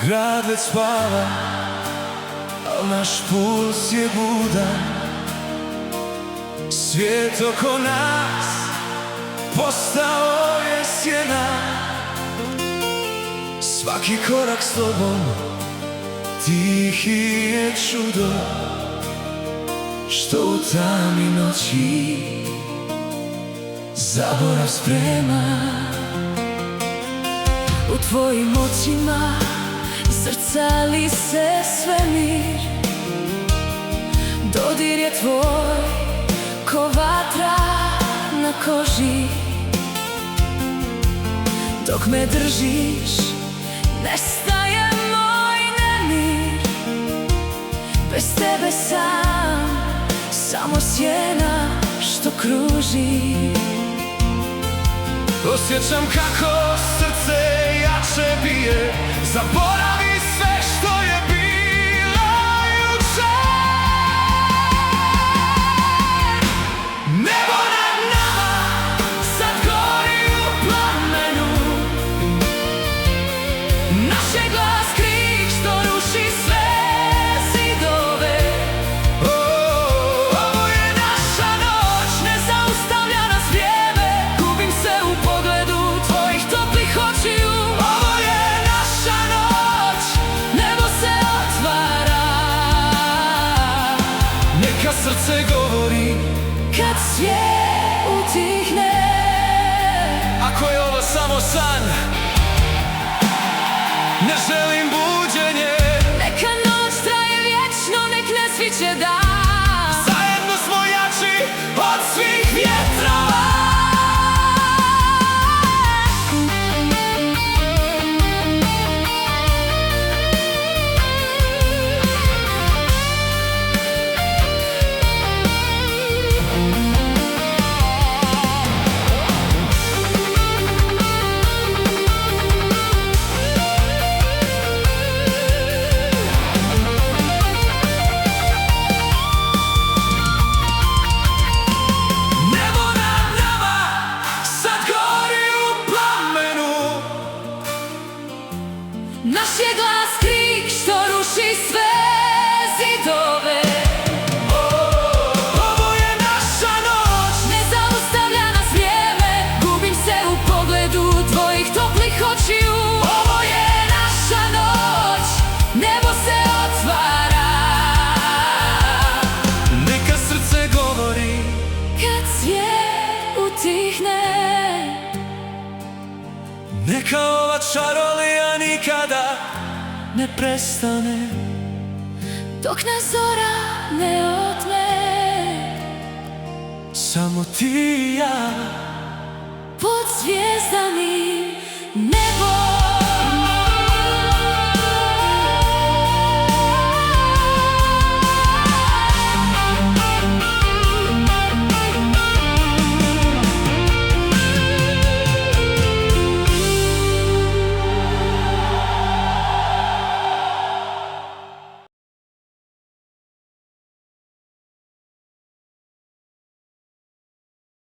Grad već spava, al naš puls je budan. Svijet oko nas postao je sjena. Svaki korak s tobom tihi je čudo, što u tami noći zaborav sprema. U tvojim očima zrcali se svemir. Dodir je tvoj ko vatra na koži. Dok me držiš, nestaje moj nemir. Bez tebe sam, samo sjena što kruži. Osjećam kako srce jače bije. Zaboravi sve što je bilo juče. Nebo nad nama sad gori u plamenu. Naš je glas krik što ruši sve zidove. Ovo je naša noć, ne zaustavlja nas vrijeme. Gubim se u pogledu tvojih toplih očiju. Ovo je naša noć, nebo se otvara. Neka srce govori Kad svijet utihne. ako je ovo samo san, ne želim buđenje. Neka noć traje vječno, nek ne sviće dan. Zajedno smo jači od svih vjetrova. Naš je glas krik što ruši sve zidove. Ovo je naša noć, Ne zaustavlja nas vrijeme. Gubim se u pogledu tvojih toplih očiju. Ovo je naša noć, nebo se otvara. neka srce govori Kad svijet utihne. neka ova čarolija nikada ne prestane. Dok nas zora ne otme. Samo ti i ja Pod zvjezdanim